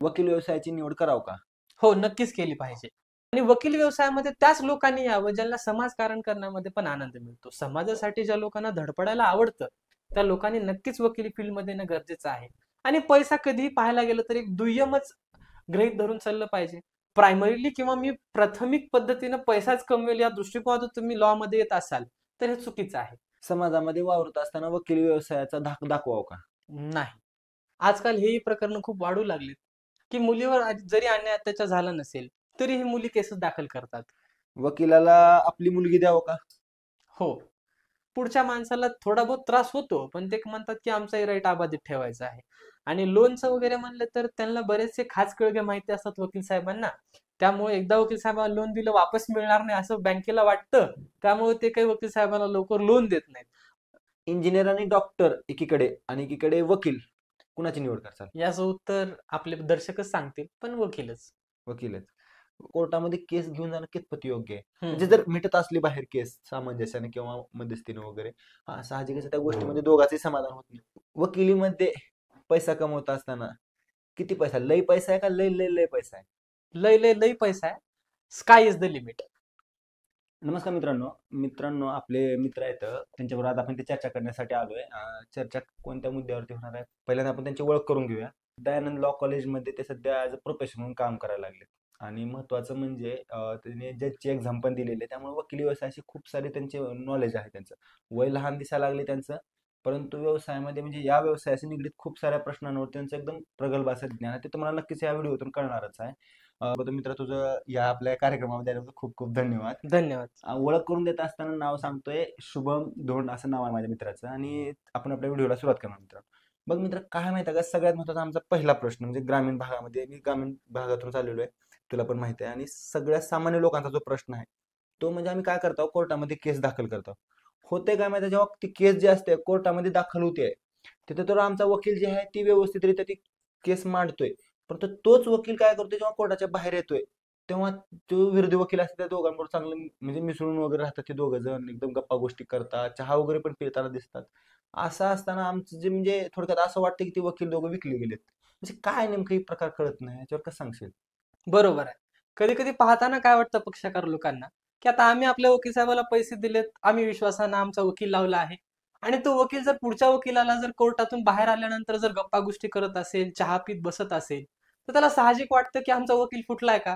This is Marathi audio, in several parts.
वकील व्यवसायाची निवड करावं का? हो, नक्कीच केली पाहिजे. आणि वकील व्यवसायामध्ये त्याच लोकांनी यावं ज्यांना समाजकारण करण्यामध्ये पण आनंद मिळतो. समाजासाठी ज्या लोकांना धडपडायला आवडतं त्या लोकांनी नक्कीच वकिली फील्डमध्ये येणं गरजेचं आहे. आणि पैसा कधीही पाहायला गेलं तर एक दुय्यमच गृहीत धरून चाललं पाहिजे. प्रायमरीली किंवा मी प्राथमिक पद्धतीनं पैसाच कमवेल या दृष्टिकोनातून तुम्ही लॉ मध्ये येत असाल तर हे चुकीचं आहे. समाजामध्ये वावरत असताना वकील व्यवसायाचा धाक दाखवावा का? नाही. आजकाल हेही प्रकरण खूप वाढू लागलेत की मुलीवर जरी अन्याय अत्याचार झाला नसेल तरी ही मुली केस दाखल करतात. वकिलाला आपली मुलगी द्यावं का? हो, पुढच्या माणसाला थोडा बहुत त्रास होतो पण ते म्हणतात की आमचाही राईट अबाधित ठेवायचा आहे. आणि लोनचं वगैरे म्हणलं तर त्यांना बरेचसे खास कळगे माहिती असतात वकील साहेबांना. त्यामुळे एकदा वकील साहेबांना लोन दिलं वापस मिळणार नाही असं बँकेला वाटतं. त्यामुळे ते काही वकील साहेबांना लवकर लोन देत नाहीत. इंजिनियर आणि डॉक्टर एकीकडे आणि एकीकडे वकील, कुणाची निवड करसाल? याचं उत्तर आपले दर्शकच सांगतील पण वकीलच. वकीलच. कोर्टामध्ये केस घेऊन जाणं कितपत योग्य आहे? म्हणजे हम्म. जर मिटत असली बाहेर केस सामंजस्याने किंवा मध्यस्थीने वगैरे, हा साहजिकच त्या गोष्टीमध्ये दोघांचंही समाधान होत नाही. वकिलीमध्ये पैसा कमवत असताना किती पैसा, लय पैसा आहे का लय लय लय पैसा आहे? लय लय लय पैसा आहे. Sky is the limit. नमस्कार मित्रांनो. मित्रांनो, आपले मित्र आहेत, त्यांच्याबरोबर आज आपण ते चर्चा करण्यासाठी आलोय. चर्चा कोणत्या मुद्द्यावरती होणार आहे? पहिल्यांदा आपण त्यांची ओळख करून घेऊया. दयानंद लॉ कॉलेजमध्ये ते सध्या ॲज अ प्रोफेसर म्हणून काम करायला लागले. आणि महत्त्वाचं म्हणजे त्यांनी जजची एक्झाम पण दिलेली आहे. त्यामुळे वकिली व्यवसायाशी खूप सारे त्यांचे नॉलेज आहे त्यांचं. वय लहान दिसायला लागले त्यांचं, परंतु व्यवसायामध्ये म्हणजे या व्यवसायाशी निगडीत खूप साऱ्या प्रश्नांवर त्यांचं एकदम प्रगल्भ असं ज्ञान आहे. ते तुम्हाला नक्कीच या व्हिडिओतून कळणारच आहे. मित्र, तुझं या आपल्या कार्यक्रमामध्ये आल्याबद्दल खूप खूप धन्यवाद. धन्यवाद. ओळख करून देत असताना नाव सांगतोय, शुभम धोंड असं नाव आहे माझ्या मित्राचं. आणि आपण आपल्या व्हिडिओला सुरुवात करणार मित्र. बघ मित्र, काय माहिती आहे का, सगळ्यात महत्त्वाचा आमचा पहिला प्रश्न म्हणजे ग्रामीण भागामध्ये, मी ग्रामीण भागातून चाललेलो आहे, तुला पण माहिती आहे. आणि सगळ्या सामान्य लोकांचा जो प्रश्न आहे तो म्हणजे आम्ही काय करतो, कोर्टामध्ये केस दाखल करतो. होते काय माहिती, जेव्हा ती केस जी असते कोर्टामध्ये दाखल होते तिथे तर आमचा वकील जे आहे ती व्यवस्थितरित्या ती केस मांडतोय. परंतु तोच वकील काय करतोय, जेव्हा कोर्टाच्या बाहेर येतोय तेव्हा जो विरोधी वकील असते त्या दोघांबरोबर चांगलं म्हणजे मिसळून वगैरे राहतात. ते दोघं जण एकदम गप्पा गोष्टी करतात, चहा वगैरे पण पिताना दिसतात. असं असताना आमचं जे म्हणजे थोडक्यात असं वाटतं की ते वकील दोघं विकले गेलेत. म्हणजे काय नेमकं हे प्रकार कळत नाही, याच्यावर कसं सांगशील? बरोबर आहे. कधी कधी पाहताना काय वाटतं पक्षकार लोकांना की आता आम्ही आपल्या वकील साहेबाला पैसे दिलेत, आम्ही विश्वासानं आमचा वकील लावला आहे आणि तो वकील जर पुढच्या वकिलाला जर कोर्टातून बाहेर आल्यानंतर जर गप्पा गोष्टी करत असेल, चहा पीत बसत असेल तर त्याला साहजिक वाटतं की आमचा वकील फुटलाय का.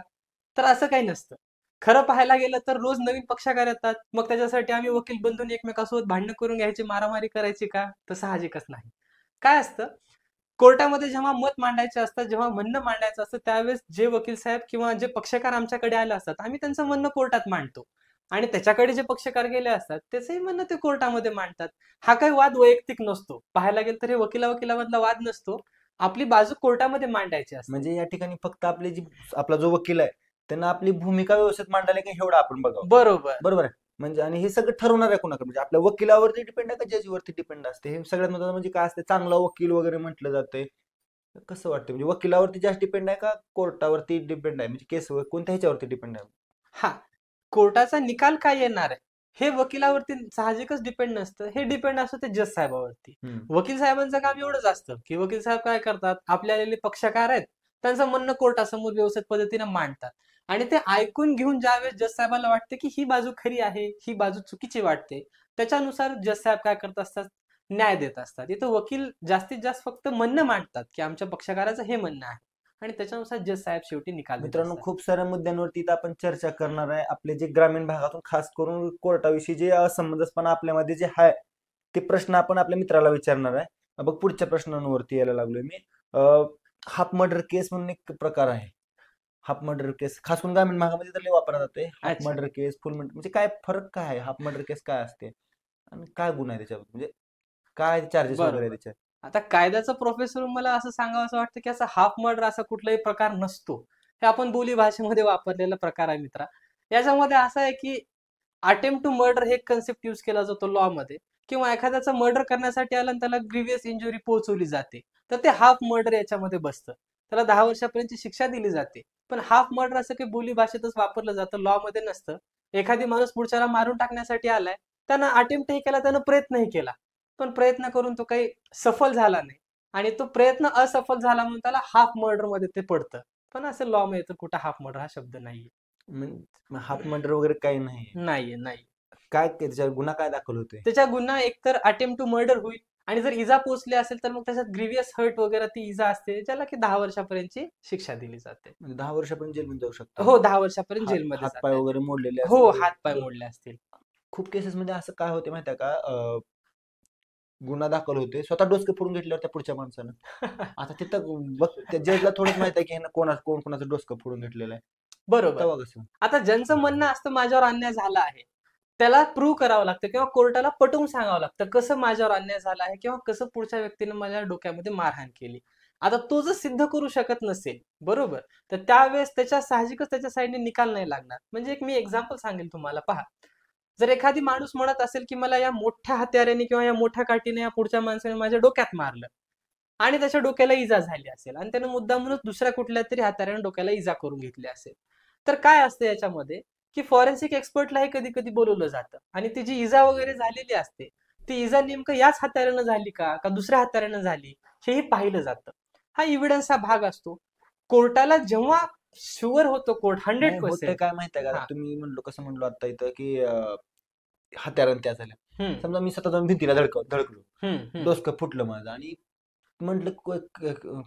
तर असं काही नसतं. खरं पाहायला गेलं तर रोज नवीन पक्षकार येतात, मग त्याच्यासाठी आम्ही वकील बंधून एकमेकांसोबत भांडणं करून घ्यायची, मारामारी करायची का? तर साहजिकच नाही. काय असतं, कोर्टामध्ये जेव्हा मत मांडायचे असतात, जेव्हा म्हणणं मांडायचं असतं त्यावेळेस जे वकील साहेब किंवा जे पक्षकार आमच्याकडे आले असतात आम्ही त्यांचं म्हणणं कोर्टात मांडतो आणि त्याच्याकडे जे पक्षकार गेले असतात त्याचंही म्हणणं ते कोर्टामध्ये मांडतात. हा काही वाद वैयक्तिक नसतो. पाहायला गेलं तर हे वकिला वकिलामधला वाद नसतो. आपली बाजू कोर्टामध्ये मांडायची असते. म्हणजे या ठिकाणी फक्त आपली जी आपला जो वकील आहे त्यांना आपली भूमिका व्यवस्थित मांडायला का एवढं आपण बघावं. बरोबर. बरोबर आहे. म्हणजे आणि हे सगळं ठरवणार आहे कोणाकडे, म्हणजे आपल्या वकिलावरती डिपेंड आहे का जजवरती डिपेंड असते? हे सगळ्यात महत्त्वाचं म्हणजे काय असते, चांगला वकील वगैरे म्हटलं जाते. कसं वाटतं, म्हणजे वकिलावरती जास्त डिपेंड आहे का कोर्टावरती डिपेंड आहे, म्हणजे केस कोणत्या ह्याच्यावरती डिपेंड आहे? हा, कोर्टाचा निकाल काय येणार आहे हे वकिलावरती साहजिकच डिपेंड नसतं. हे डिपेंड असतं ते जज साहेबावरती. वकील साहेबांचं काम एवढंच असतं की वकील साहेब काय करतात, आपले आलेले पक्षकार आहेत त्यांचं म्हणणं कोर्टासमोर व्यवस्थित पद्धतीने मांडतात आणि ते ऐकून घेऊन ज्यावेळेस जज साहेबांना वाटते की ही बाजू खरी आहे, ही बाजू चुकीची वाटते, त्याच्यानुसार जज साहेब काय करत असतात, न्याय देत असतात. इथं वकील जास्तीत जास्त फक्त म्हणणं मांडतात की आमच्या पक्षकाराचं हे म्हणणं आहे आणि त्याच्यानुसार जज साहेब शेवटी निकाल देत मित्रांनो, असतात. खूप साऱ्या मुद्द्यांवरती इथं आपण चर्चा करणार आहे. आपले जे ग्रामीण भागातून खास करून कोर्टाविषयी जे असमंजसपणा आपल्यामध्ये जे आहे ते प्रश्न आपण आपल्या मित्राला विचारणार आहे. बघ, पुढच्या प्रश्नांवरती यायला लागलोय मी. हाफ मर्डर केस म्हणून एक प्रकार आहे. हाफ मर्डर केस खास करून ग्रामीण भागामध्ये तर लय वापरला जातोय. हाफ अच्छा. मर्डर केस, फुल मर्डर, म्हणजे काय फरक काय आहे? हाफ मर्डर केस काय असते आणि काय गुन्हा आहे त्याच्यावर, म्हणजे काय चार्जेस वगैरे आहे बरोबर. त्याच्यात? आता कायद्याचा प्रोफेसर मला असं सांगावं असं वाटतं की असा हाफ मर्डर असा कुठलाही प्रकार नसतो. हे आपण बोली भाषेमध्ये वापरलेला प्रकार आहे मित्रा. याच्यामध्ये असं आहे की अटेम्प्ट टू मर्डर हे कन्सेप्ट यूज केला जातो लॉ मध्ये, किंवा एखाद्याचा मर्डर करण्यासाठी आला आणि त्याला ग्रीवियस इंजुरी पोहोचवली जाते तर ते हाफ मर्डर याच्यामध्ये बसतं. त्याला 10 वर्षापर्यंतची शिक्षा दिली जाते. पण हाफ मर्डर असं काही बोली भाषेतच वापरलं जातं, लॉ मध्ये नसतं. एखादी माणूस पुढच्याला मारून टाकण्यासाठी आलाय, त्यानं अटेम्प्टही केला, त्यानं प्रयत्नही केला, पण प्रयत्न करून तो काही सफल झाला नाही, आणि तो प्रयत्न असफल झाला म्हणून त्याला हाफ मर्डर मध्ये ते पडतं. पण असं लॉ मध्ये तर कुठं हाफ मर्डर हा शब्द नाहीये. हाफ मर्डर वगैरे काही नाही? नाहीये, नाही. काय त्याच्यावर गुन्हा काय दाखल होतोय? त्याच्या गुन्हा एकतर अटेम्प्ट टू मर्डर होईल, आणि जर इजा पोहोचली असेल तर मग त्याच्यात ग्रीवियस हर्ट वगैरे ती इजा असते, ज्याला की 10 वर्षापर्यंतची शिक्षा दिली जाते. म्हणजे 10 वर्षापर्यंत जेलमध्ये जाऊ शकतो? हो, 10 वर्षापर्यंत हात जेलमध्ये हातपाय जाते. वगैरे मोडलेले हो, असतील? हात-पाय मोडले असतील. खूप केसेस मध्ये असं काय होते माहितीये का, गुन्हा दाखल होते, स्वतः डोसके फोडून घेतल्यावर त्या पुढच्या माणसानं. आता तिथं बघ, त्या जजला थोडंच माहित आहे की ह्यानं कोण कोणाचं डोसकं फोडून घेतलेलं आहे. बरोबर. तेव्हा कसं? आता ज्यांचं म्हणणं असतं माझ्यावर अन्याय झाला आहे, त्याला प्रूव्ह करावं लागतं किंवा कोर्टाला पटवून सांगावं लागतं कसं माझ्यावर अन्याय झाला आहे किंवा कसं पुढच्या व्यक्तीने माझ्या डोक्यामध्ये मारहाण केली. आता तो जर सिद्ध करू शकत नसेल, बरोबर, तर त्यावेळेस साहजिकच त्याच्या साईडने निकाल नाही लागणार. म्हणजे एक मी एक्झाम्पल सांगेल तुम्हाला, पहा. जर एखादी माणूस म्हणत असेल की मला या मोठ्या हत्याराने किंवा या मोठ्या काठीने या पुढच्या माणसाने माझ्या डोक्यात मारलं, आणि त्याच्या डोक्याला इजा झाली असेल, आणि त्यानं मुद्दामूनच दुसऱ्या कुठल्या तरी हत्याराने डोक्याला इजा करून घेतली असेल, तर काय असतं याच्यामध्ये, की फॉरेन्सिक एक्सपर्टलाही कधी कधी बोलवलं जातं, आणि ती जी इजा वगैरे झालेली असते, ती इजा नेमकं याच हत्यारानं झाली का दुसऱ्या हत्यारानं झाली, हेही पाहिलं जातं. हा इव्हिडन्स हा भाग असतो. कोर्टाला जेव्हा शुअर होतो कोर्ट नाही होतंय 100%. काय माहितीये का, हा. तुम्ही कसं म्हणलो आता इथं की हत्यारानं त्या झाल्या. हम्म. समजा मी स्वतः जाऊन भिंतीला धडकलो, हम्म. डोसकं फुटलं माझं, आणि म्हटलं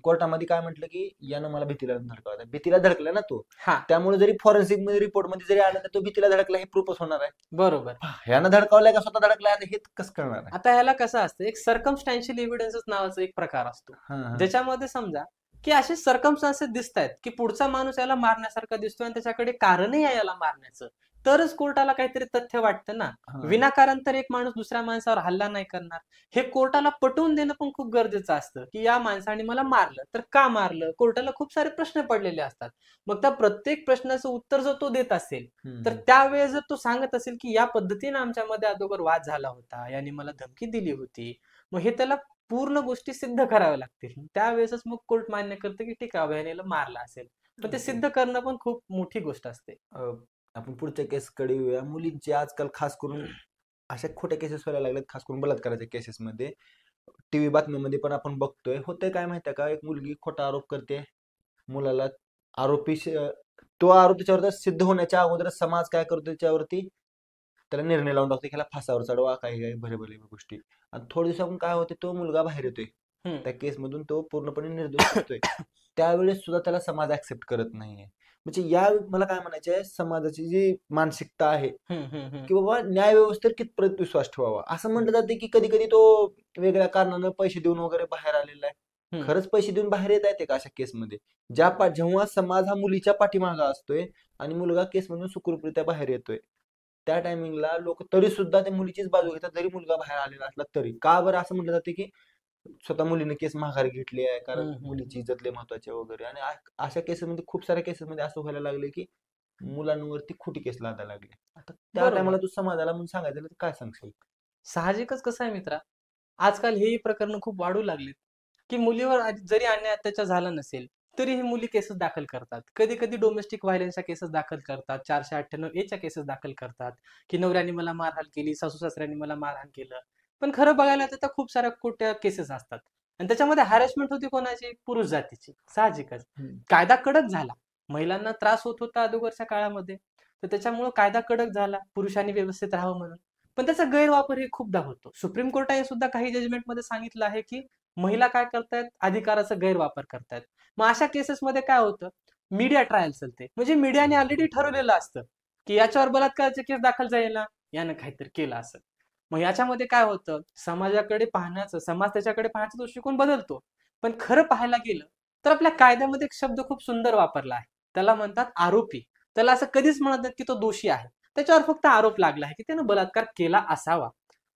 कोर्टामध्ये काय म्हटलं की यानं मला भीतीला धडकवलं. भीतीला धडकला ना तो, हा, त्यामुळे जरी फॉरेन्सिक मध्ये रिपोर्ट मध्ये जरी आलं तर तो भीतीला धडकला हे प्रूफच होणार आहे. बरोबर. ह्यानं धडकावलाय का स्वतः धडकलाय आता हे कसं करणार आहे? आता ह्याला कसं असतं, एक सर्कमस्टॅन्शियल एव्हिडन्स नावाचा एक प्रकार असतो, हा, हा. ज्याच्यामध्ये समजा की असे सर्कमस्टान्सेस दिसत आहेत की पुढचा माणूस याला मारण्यासारखा दिसतोय आणि त्याच्याकडे कारणही आहे याला मारण्याचं, तरच कोर्टाला काहीतरी तथ्य वाटतं ना. हा. विनाकारण तर एक माणूस दुसऱ्या माणसावर हल्ला नाही करणार. हे कोर्टाला पटवून देणं पण खूप गरजेचं असतं की या माणसाने मला मारलं, तर का मारलं. कोर्टाला खूप सारे प्रश्न पडलेले असतात. मग त्या प्रत्येक प्रश्नाचं उत्तर जर तो देत असेल, तर त्यावेळेस जर तो सांगत असेल की या पद्धतीने आमच्यामध्ये अगोदर वाद झाला होता, याने मला धमकी दिली होती, मग हे त्याला पूर्ण गोष्टी सिद्ध कराव्या लागतील. त्यावेळेसच मग कोर्ट मान्य करते की ठीक आहे, याने मारला असेल. पण ते सिद्ध करणं पण खूप मोठी गोष्ट असते. आपण पुढच्या केसकडे येऊया. मुलींचे आजकाल खास करून अशा खोट्या केसेस व्हायला लागल्यात, खास करून बलात्काराच्या केसेसमध्ये. टीव्ही बातम्यांमध्ये पण आपण बघतोय. होतंय काय माहितीये का, एक मुलगी खोटा आरोप करते मुलाला. आरोपी तो आरोप त्याच्यावर सिद्ध होण्याच्या अगोदर समाज काय करतो त्याच्यावरती, त्याला निर्णय लावून टाकतो की ह्याला फासावर चढवा, काही काही भले भले गोष्टी. आणि थोड्या दिवसांनी काय होते, तो मुलगा बाहेर येतोय त्या केसमधून, तो पूर्णपणे निर्दोष होतोय. त्यावेळेस सुद्धा त्याला समाज ऍक्सेप्ट करत नाहीये. म्हणजे या मला काय म्हणायचं आहे, समाजाची जी मानसिकता आहे की बाबा न्याय व्यवस्थेवर कितपत विश्वास ठेवावा. असं म्हटलं जाते की कधी कधी तो वेगळ्या कारणानं पैसे देऊन वगैरे बाहेर आलेला आहे. खरंच पैसे देऊन बाहेर येता येते का अशा केसमध्ये? जेव्हा समाज हा मुलीच्या पाठीमागा असतोय आणि मुलगा केसमधून सुखरूपरित्या बाहेर येतोय, त्या टायमिंगला लोक तरी सुद्धा त्या मुलीचीच बाजू घेतात, जरी मुलगा बाहेर आलेला असला तरी. का बरं असं म्हटलं जाते की स्वतः मुलीने केस माघारी घेतली आहे कारण मुलीची इज्जत लय महत्वाची आहे वगैरे. आणि अशा केसेसमध्ये, खूप साऱ्या केसेसमध्ये असं व्हायला लागले की मुलांवरती खोटी केस लादायला लागली. आता त्या बरोबर. टायमाला तू समाजाला म्हणून सांगायचं तर काय सांगशील? साहजिकच कसं आहे मित्रा, आजकाल हेही प्रकरण खूप वाढू लागलेत की मुलीवर जरी अन्याय अत्याचार झाला नसेल तरी ही मुली केसेस दाखल करतात. कधी कधी डोमेस्टिक व्हायलन्सच्या केसेस दाखल करतात, 498A च्या केसेस दाखल करतात की नवऱ्याने मला मारहाण केली, सासू सासऱ्याने मला मारहाण केलं. पण खरं बघायला तर त्या खूप साऱ्या खोट्या केसेस असतात, आणि त्याच्यामध्ये हॅरेसमेंट होती कोणाची, पुरुष जातीची. साहजिकच कायदा कडक झाला, महिलांना त्रास होत होता अगोदरच्या काळामध्ये, तर त्याच्यामुळे कायदा कडक झाला पुरुषांनी व्यवस्थित राहावं म्हणून. पण त्याचा गैरवापर हे खूपदा होतो. सुप्रीम कोर्टाने सुद्धा काही जजमेंटमध्ये सांगितलं आहे की महिला काय करतायत, अधिकाराचा गैरवापर करतायत. मग अशा केसेसमध्ये काय होतं, मीडिया ट्रायल चालते. म्हणजे मीडियाने ऑलरेडी ठरवलेलं असतं की याच्यावर बलात्काराचे केस दाखल जाईल ना, यानं काहीतरी केलं असं. मग याच्यामध्ये काय होतं, समाज त्याच्याकडे पाहण्याचा दृष्टिकोन बदलतो. पण खरं पाहायला गेलं तर आपल्या कायद्यामध्ये एक शब्द खूप सुंदर वापरला आहे, त्याला म्हणतात आरोपी. त्याला असं कधीच म्हणत नाही की तो दोषी आहे. त्याच्यावर फक्त आरोप लागला आहे की त्यानं बलात्कार केला असावा,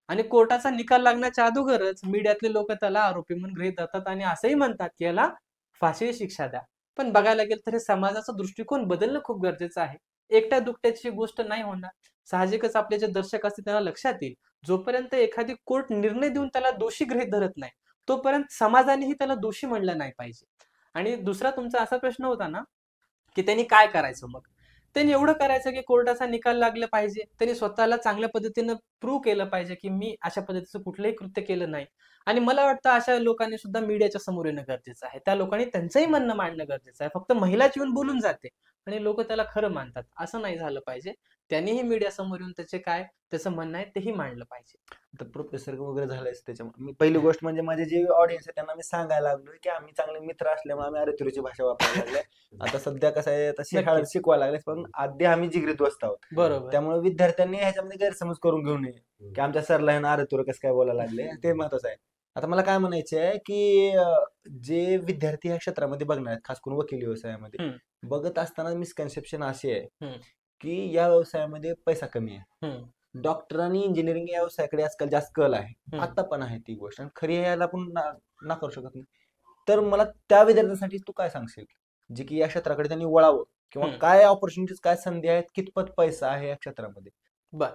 आणि कोर्टाचा निकाल लागण्याच्या अगोदरच मीडियातले लोक त्याला आरोपी म्हणून गृहीत धरतात आणि असंही म्हणतात की याला फाशी शिक्षा द्या. पण बघायला गेलं तर हे समाजाचा दृष्टिकोन बदलणं खूप गरजेचं आहे. एकट्या दुकट्याची गोष्ट नाही होणार. साहजिकच आपले जे दर्शक असतील त्यांना लक्षात येईल, जोपर्यंत एखादी कोर्ट निर्णय देऊन त्याला दोषी गृहीत धरत नाही तोपर्यंत समाजानेही त्याला दोषी म्हणलं नाही पाहिजे. आणि दुसरा तुमचा असा प्रश्न होता ना की त्यांनी काय करायचं, मग त्यांनी एवढं करायचं की कोर्टाचा निकाल लागला पाहिजे, त्यांनी स्वतःला चांगल्या पद्धतीनं प्रूव्ह केलं पाहिजे की मी अशा पद्धतीचं कुठलंही कृत्य केलं नाही, आणि मला वाटतं अशा लोकांनी सुद्धा मीडियाच्या समोर येणं गरजेचं आहे. त्या लोकांनी त्यांचंही म्हणणं मांडणं गरजेचं आहे. फक्त महिलाच येऊन बोलून जाते आणि लोक त्याला खरं मानतात, असं नाही झालं पाहिजे. त्यांनीही मीडिया समोर येऊन त्याचं म्हणणं आहे तेही मांडलं पाहिजे. तर प्रोफेसर वगैरे झालंच त्याच्यामुळे मी पहिली गोष्ट म्हणजे माझे जे ऑडियन्स आहे त्यांना मी सांगायला लागलो की आम्ही चांगले मित्र असल्यामुळे आम्ही अरे तुरीची भाषा वापरायला लागले. आता सध्या कसं आहे, आता शाळेत नक्कीच. शिकवायला लागले, पण आधी आम्ही जिगरी दोस्त आहोत. बरोबर. त्यामुळे विद्यार्थ्यांनी ह्याच्यामध्ये गैरसमज करून घेऊ नये की आमच्या सरला ह्यानं अरे तुरं कसं काय बोलायला लागले, ते महत्वाचं आहे. आता मला काय म्हणायचं आहे की जे विद्यार्थी ह्या क्षेत्रामध्ये बघणार आहेत, खास करून वकिली व्यवसायामध्ये हम्म, बघत असताना मिसकन्सेप्शन असे आहे हम्म, की या व्यवसायामध्ये पैसा कमी आहे. हम्म, डॉक्टर आणि इंजिनिअरिंग या व्यवसायाकडे आजकाल जास्त कल आहे. हम्म. आता पण आहे ती गोष्ट, आणि खरी यायला आपण नाकारू शकत नाही. तर मला त्या विद्यार्थ्यांसाठी तू काय सांगशील, जे की या क्षेत्राकडे त्यांनी वळावं, किंवा हम्म. काय ऑपॉर्च्युनिटीज, काय संधी आहेत, कितपत पैसा आहे या क्षेत्रामध्ये? बर.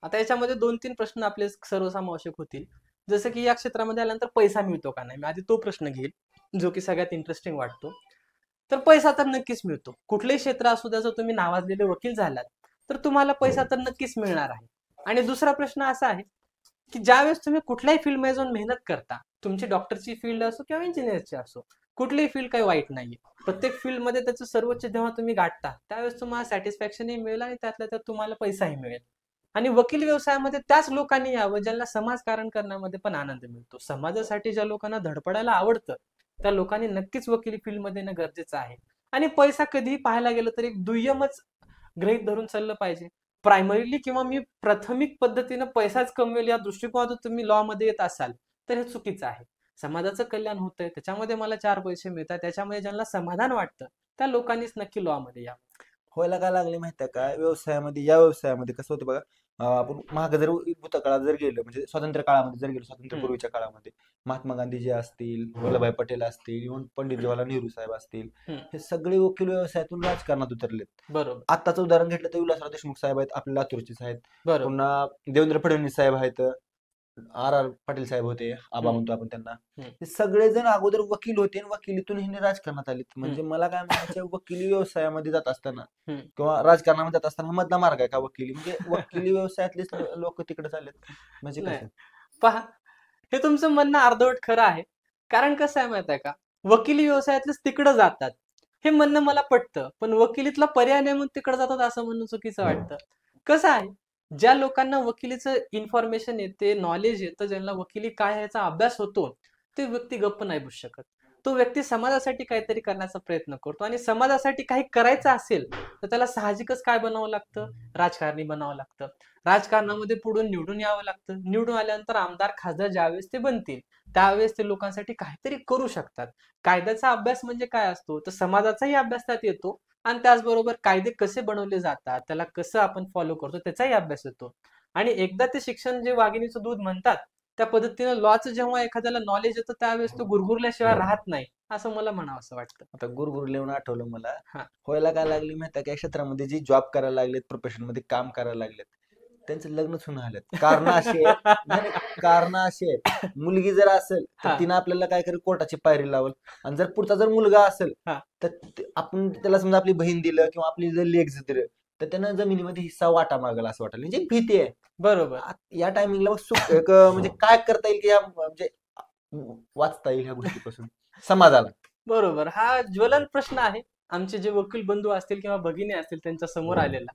आता याच्यामध्ये 2-3 प्रश्न आपले सर्वसमावेशक होतील. जसं की या क्षेत्रामध्ये आल्यानंतर पैसा मिळतो का नाही? मी आधी तो प्रश्न घेईल, जो की सगळ्यात इंटरेस्टिंग वाटतो. तर पैसा तर नक्कीच मिळतो. कुठलंही क्षेत्र असू द्या, जर तुम्ही नावाजलेले वकील झालात, तर तुम्हाला पैसा तर नक्कीच मिळणार आहे. आणि दुसरा प्रश्न असा आहे, की ज्यावेळेस तुम्ही कुठल्याही फील्डमध्ये जाऊन मेहनत करता, तुमची डॉक्टरची फील्ड असो किंवा इंजिनिअरची असो, कुठलीही फील्ड काही वाईट नाहीये. प्रत्येक फील्डमध्ये त्याचं सर्वोच्च जेव्हा तुम्ही गाठता, त्यावेळेस तुम्हाला सॅटिस्फॅक्शनही मिळेल आणि त्यातल्या त्यात तुम्हाला पैसाही मिळेल. आणि वकील व्यवसायामध्ये त्याच लोकांनी यावं ज्यांना समाजकारण करण्यामध्ये पण आनंद मिळतो. समाजासाठी ज्या लोकांना धडपडायला आवडतं, त्या लोकांनी नक्कीच वकिली फील्डमध्ये येणं गरजेचं आहे. आणि पैसा कधीही पाहायला गेलं तर एक दुय्यमच गृहीत धरून चाललं पाहिजे. प्रायमरीली किंवा मी प्राथमिक पद्धतीनं पैसाच कमवेल या दृष्टिकोनातून तुम्ही लॉ मध्ये येत असाल, तर हे चुकीचं आहे. समाजाचं कल्याण होतंय, त्याच्यामध्ये मला 4 पैसे मिळतात, त्याच्यामध्ये ज्यांना समाधान वाटतं त्या लोकांनीच नक्की लॉ मध्ये यावं. व्हायला काय लागले माहिती आहे का, व्यवसायामध्ये, या व्यवसायामध्ये कसं होतं बघा, आपण मागे जर भूतकाळात जर गेलो, म्हणजे स्वातंत्र्य काळामध्ये जर गेलो, स्वातंत्र्यपूर्वीच्या काळामध्ये महात्मा गांधी जे असतील, वल्लभभाई पटेल असतील, इव्हन पंडित जवाहरलाल नेहरू साहेब असतील, हम्म, हे सगळे वकील व्यवसायातून राजकारणात उतरलेत. बरोबर. आत्ताचं उदाहरण घेतलं तर विलासराव देशमुख साहेब आहेत, आपल्या लातूरचेच आहेत. बरोबर. पुन्हा देवेंद्र फडणवीस साहेब आहेत, आर आर पाटील साहेब होते, आबा हम्म, म्हणतो आपण त्यांना. हम्म. हे सगळेजण अगोदर वकील होते आणि वकिलीतून हे राजकारणात आले. म्हणजे हम्म, मला काय म्हणायचं, वकिली व्यवसायामध्ये जात असताना हम्म. किंवा राजकारणामध्ये जात असताना हा मधला मार्ग आहे का वकिली? म्हणजे वकिली व्यवसायातलेच लोक तिकडे चाललेत, म्हणजे नाही, कसं? पहा, हे तुमचं म्हणणं अर्धवट खरं आहे. कारण कसं आहे माहित आहे का, वकिली व्यवसायातलेच तिकडं जातात हे म्हणणं मला पटतं, पण वकिलीतला पर्याय नाही म्हणून तिकडे जातात असं म्हणणं चुकीचं वाटतं. कसं आहे, ज्या लोकांना वकिलीचं इन्फॉर्मेशन येते, नॉलेज येतं, ज्यांना वकिली काय आहे याचा अभ्यास होतो, ते व्यक्ती गप्प नाही बसू शकत. तो व्यक्ती समाजासाठी काहीतरी करण्याचा प्रयत्न करतो, आणि समाजासाठी काही करायचं असेल तर त्याला साहजिकच काय बनावं लागतं, राजकारणी बनावं लागतं. राजकारणामध्ये पुढून निवडून यावं लागतं. निवडून आल्यानंतर आमदार खासदार ज्यावेळेस ते बनतील, त्यावेळेस ते लोकांसाठी काहीतरी करू शकतात. कायद्याचा अभ्यास म्हणजे काय असतो, तर समाजाचाही अभ्यास त्यात येतो, आणि त्याचबरोबर कायदे कसे बनवले जातात, त्याला कसं आपण फॉलो करतो त्याचाही अभ्यास येतो. आणि एकदा ते शिक्षण जे वाघिणीचं दूध म्हणतात, त्या पद्धतीनं लॉचं जेव्हा एखाद्याला नॉलेज येतं, त्यावेळेस तो गुरगुरल्याशिवाय राहत नाही, असं मला म्हणावं असं वाटतं. आता गुरुगुरु लिहून आठवलं मला. हा. व्हायला काय लागली माहिती आहे का, या क्षेत्रामध्ये जी जॉब करायला लागलेत, प्रोफेशन मध्ये काम करायला लागलेत, त्यांचं लग्नच होऊन आलेत. कारण अशी आहेत, नाही नाही, कारण अशी आहेत, मुलगी जर असेल तर हा. तिनं आपल्याला काय करेल, कोर्टाची पायरी लावल. आणि जर पुढचा जर मुलगा असेल हा. तर आपण त्याला समजा आपली बहीण दिलं किंवा आपली जर लेग दिलं, तर त्यानं जमिनीमध्ये हिस्सा वाटा मागेल असं वाटेल, म्हणजे भीती आहे. बरोबर. या टायमिंगला म्हणजे काय करता येईल की म्हणजे वाचता येईल ह्या गोष्टीपासून समाजाला? बरोबर, हा ज्वलन प्रश्न आहे आमचे जे वकील बंधू असतील किंवा भगिनी असतील त्यांच्या समोर आलेला,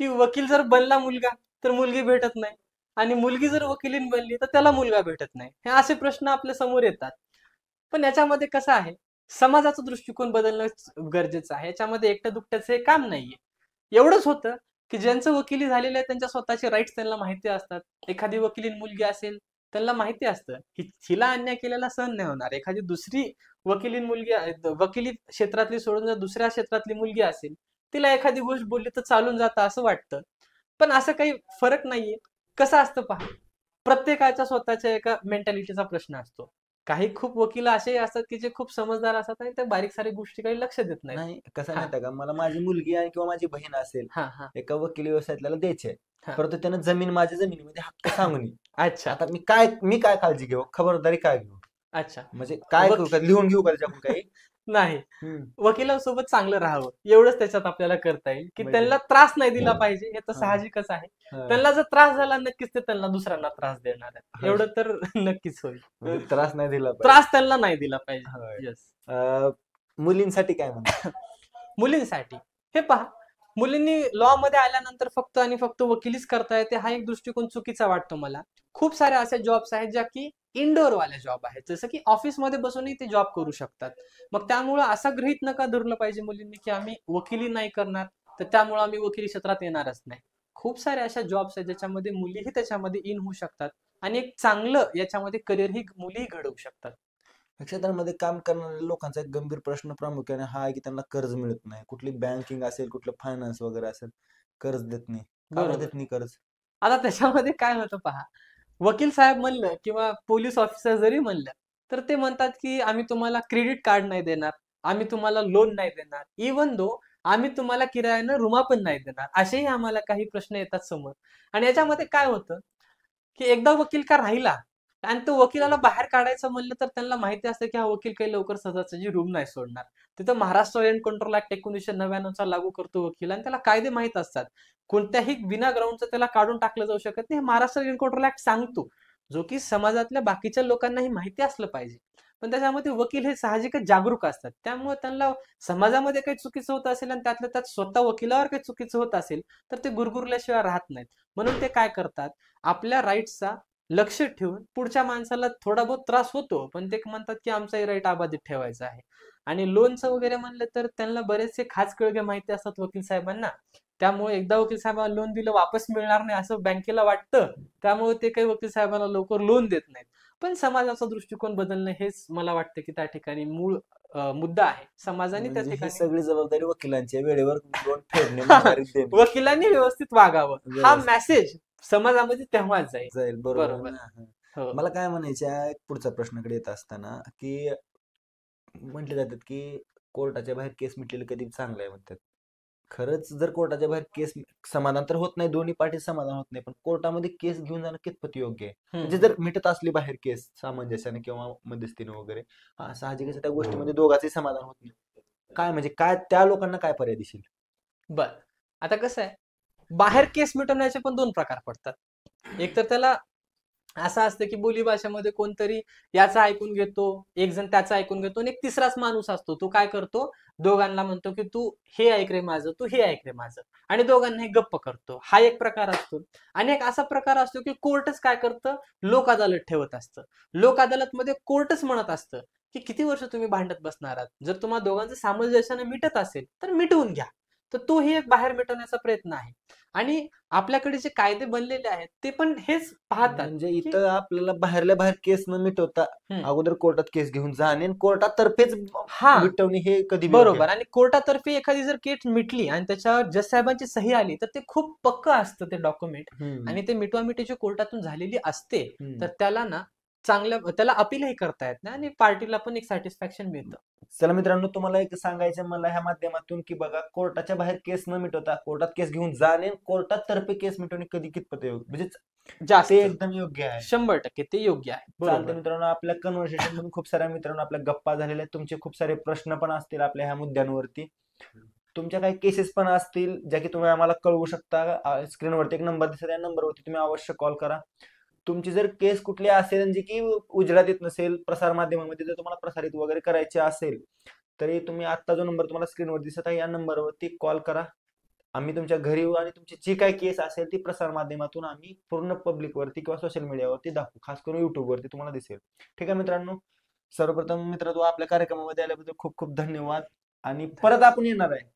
की वकील जर बनला मुलगा तर मुलगी भेटत नाही, आणि मुलगी जर वकिलीन बनली तर त्याला मुलगा भेटत नाही. हे असे प्रश्न आपल्या समोर येतात. पण याच्यामध्ये कसं आहे, समाजाचा दृष्टिकोन बदलणं गरजेचं आहे. याच्यामध्ये एकट्या दुकट्याचं हे काम नाहीये. एवढंच होतं की ज्यांचं वकिली झालेलं आहे त्यांच्या स्वतःचे राईट्स त्यांना माहिती असतात. एखादी वकिलीन मुलगी असेल, त्यांना माहिती असतं की हिला अन्याय केलेला सहन नाही होणार. एखादी दुसरी वकिलीन मुलगी वकिली क्षेत्रातली सोडून जर दुसऱ्या क्षेत्रातली मुलगी असेल, तिला एखादी गोष्ट बोलली तर चालून जातं असं वाटतं. पण असं काही फरक नाहीये. कसं असतं पहा, प्रत्येकाच्या स्वतःच्या एका मेंटॅलिटीचा प्रश्न असतो. काही खूप वकील असेही असतात की जे खूप समजदार असतात आणि त्या बारीक सारीक गोष्टी काही लक्ष देत नाहीत. नाही, कसं हा, माहिती आहे का, मला माझी मुलगी आहे किंवा माझी बहीण असेल, हा, हा, एका वकिली व्यवसायातल्याला द्यायची आहे, हा. परंतु त्यानं जमीन माझ्या जमिनीमध्ये हक्क सांगून ये. अच्छा, आता मी काय काळजी घेऊ, खबरदारी काय घेऊ, अच्छा. म्हणजे काय वक करू, का लिहून घेऊ का त्याच्याकडून काही? नाही. हम्म. वकिलांसोबत चांगलं राहावं एवढंच त्याच्यात आपल्याला करता येईल, की म्हणजे त्यांना त्रास नाही दिला पाहिजे, हे तर हा साहजिकच आहे. हा त्यांना जर त्रास झाला नक्कीच ते त्यांना दुसऱ्यांना त्रास देणार आहे. होय. एवढं तर नक्कीच होईल. म्हणजे त्रास नाही दिला पाहिजे. त्रास त्यांना नाही दिला पाहिजे. होय. येस. मुलींसाठी काय म्हणतात? मुलींसाठी हे पहा, मुलींनी लॉ मध्ये आल्यानंतर फक्त आणि फक्त वकिलीच करता येते हा एक दृष्टिकोन चुकीचा वाटतो मला. खूप साऱ्या अशा जॉब्स आहेत ज्या की इंडोर वाल्या जॉब आहेत, जसं की ऑफिसमध्ये बसूनही ते जॉब करू शकतात. मग त्यामुळं असा गृहीत नका धरलं पाहिजे मुलींनी की आम्ही वकिली नाही करणार, तर त्यामुळे आम्ही वकिली क्षेत्रात येणारच नाही. खूप साऱ्या अशा जॉब्स आहेत ज्याच्यामध्ये मुलीही त्याच्यामध्ये इन होऊ शकतात आणि एक चांगलं याच्यामध्ये करिअरही मुलीही घडवू शकतात. या क्षेत्रामध्ये काम करणाऱ्या लोकांचा एक गंभीर प्रश्न प्रामुख्याने हा आहे की त्यांना कर्ज मिळत नाही. कुठली बँकिंग असेल, कुठलं फायनान्स वगैरे असेल, कर्ज देत नाही. का बरं बरोबर. देत नाही कर्ज? आता त्याच्यामध्ये काय होतं पहा, वकील साहेब म्हणलं किंवा पोलीस ऑफिसर जरी म्हणलं, तर ते म्हणतात की आम्ही तुम्हाला क्रेडिट कार्ड नाही देणार, आम्ही तुम्हाला लोन नाही देणार, इवन दो आम्ही तुम्हाला किरायानं रुमा पण नाही देणार. असेही आम्हाला काही प्रश्न येतात समोर. आणि याच्यामध्ये काय होतं, की एकदा वकील का राहिला आणि तो वकिलाला बाहेर काढायचं म्हणलं तर त्यांना माहिती असतं की हा वकील काही लवकर सहजासहजी रूम नाही सोडणार. तिथं महाराष्ट्र रेंट कंट्रोल ऍक्ट 1999 चा लागू करतो वकील आणि त्याला कायदे माहित असतात. कोणत्याही विना ग्राउंडचं त्याला काढून टाकलं जाऊ शकत नाही, हे महाराष्ट्र रेंट कंट्रोल ऍक्ट सांगतो, जो की समाजातल्या बाकीच्या लोकांनाही माहिती असलं पाहिजे. पण त्याच्यामध्ये वकील हे साहजिकच जागरूक असतात, त्यामुळे त्यांना समाजामध्ये काही चुकीचं होत असेल आणि त्यातल्या त्यात स्वतः वकिलावर काही चुकीचं होत असेल तर ते गुरगुरल्याशिवाय राहत नाहीत. म्हणून ते काय करतात, आपल्या राईट्सचा लक्ष ठेवून पुढच्या माणसाला थोडा बहुत त्रास होतो, पण ते म्हणतात की आमचाही राईट अबाधित ठेवायचा आहे. आणि लोनचं वगैरे म्हणलं तर त्यांना बरेचसे खाचखळगे माहिती असतात वकील साहेबांना. त्यामुळे एकदा वकील साहेबांना लोन दिलं वापस मिळणार नाही असं बँकेला वाटतं, त्यामुळे ते काही वकील साहेबांना लवकर लोन देत नाहीत. पण समाजाचा दृष्टिकोन बदलणं हेच मला वाटतं की त्या ठिकाणी मूळ मुद्दा आहे. समाजाने त्या म्हणजे ही ठिकाणी सगळी जबाबदारी वकिलांची आहे. वेळेवर लोन फेडणे, मोहरीत देणे वकिलांनी व्यवस्थित वागावं हा व्यवस्थित मेसेज समाजामध्ये तेव्हाच जाईल. जाईल. बरोबर आहे बरोबर. ना? हा. हो. मला काय म्हणायचं आहे, पुढच्या प्रश्नाकडे येत असताना की म्हटले जातात की कोर्टाच्या बाहेर केस मिटलेलं कधी चांगलं आहे म्हणतात. खरंच जर कोर्टाच्या बाहेर केस समाधान तर होत नाही, दोन्ही पाठी समाधान होत नाही, पण कोर्टामध्ये केस घेऊन जाणं कितपत योग्य आहे? म्हणजे जर मिटत असली बाहेर केस सामंजस्याने किंवा मध्यस्थीने वगैरे, हा साहजिकच आहे, त्या गोष्टीमध्ये दोघांचही समाधान होत नाही. काय म्हणजे काय त्या लोकांना काय पर्याय दिसेल? बर. आता कसं आहे, बाहेर केस मिटवण्याचे पण दोन प्रकार पडतात. एक तर त्याला असं असतं की बोली भाषेमध्ये कोणतरी याचं ऐकून घेतो, एक जण त्याचं ऐकून घेतो आणि एक तिसराच माणूस असतो, तो काय करतो, दोघांना म्हणतो की तू हे ऐक रे माझं, तू हे ऐक रे माझं, आणि दोघांनाही गप्प करतो. हा एक प्रकार असतो. आणि एक असा प्रकार असतो की कोर्टच काय करतं, लोक अदालत ठेवत असतं. लोक अदालतमध्ये कोर्टच म्हणत असतं की किती वर्ष तुम्ही भांडत बसणार आहात, जर तुम्हाला दोघांचं सामंजस्याने मिटत असेल तर मिटवून घ्या. तर तोही एक बाहेर मिटवण्याचा प्रयत्न आहे. आणि आपल्याकडे जे कायदे बनलेले आहेत ते पण हेच पाहतात म्हणजे की इथं आपल्याला बाहेरल्या बाहेर केस न मिटवता अगोदर कोर्टात केस घेऊन जाणे आणि कोर्टातर्फेच हा मिटवणे हे कधी बी योग्य बरोबर. आणि कोर्टातर्फे एखादी जर केस मिटली आणि त्याच्यावर जज साहेबांची सही आली तर ते खूप पक्क असतं ते डॉक्युमेंट, हम्म. आणि ते मिटवामिटीची कोर्टातून झालेली असते, हम्म. तर त्याला ना चांगल्या त्याला अपीलही करता येत नाही आणि पार्टीला पण एक सॅटिस्फॅक्शन मिळतं. चला मित्रांनो, तुम्हाला एक सांगायचं मला ह्या माध्यमातून की बघा, कोर्टाच्या बाहेर केस न मिटवता कोर्टात केस घेऊन जाणे, कोर्टात तर्फे केस मिटवणे कधी कितपत योग्य, म्हणजे जास्त ते एकदम योग्य आहे. 100% ते योग्य आहे. चालते बरोबर. मित्रांनो, आपल्या कन्व्हर्सेशन मधून खूप साऱ्या मित्रांनो आपल्या गप्पा झालेल्या आहेत. तुमचे खूप सारे प्रश्न पण असतील आपल्या ह्या मुद्द्यांवरती, तुमच्या काही केसेस पण असतील ज्या की तुम्ही आम्हाला कळवू शकता. स्क्रीनवरती एक नंबर दिसत आहे, या नंबरवरती तुम्ही अवश्य कॉल करा. तुमची जर केस कुठली असेल जी की उजेडात येत नसेल, प्रसार माध्यमामध्ये जर तुम्हाला प्रसारित वगैरे करायची असेल, तरी तुम्ही आत्ता जो नंबर तुम्हाला स्क्रीनवर दिसत आहे या नंबरवरती कॉल करा. आम्ही तुमच्या घरी येऊ आणि तुमची जी काही केस असेल ती प्रसार माध्यमातून आम्ही पूर्ण पब्लिक वरती किंवा सोशल मीडियावरती दाखवू, खास करून युट्यूब वरती तुम्हाला दिसेल. ठीक आहे मित्रांनो, सर्वप्रथम मित्र, आपल्या कार्यक्रमामध्ये आल्याबद्दल खूप खूप धन्यवाद आणि परत आपण येणार आहे.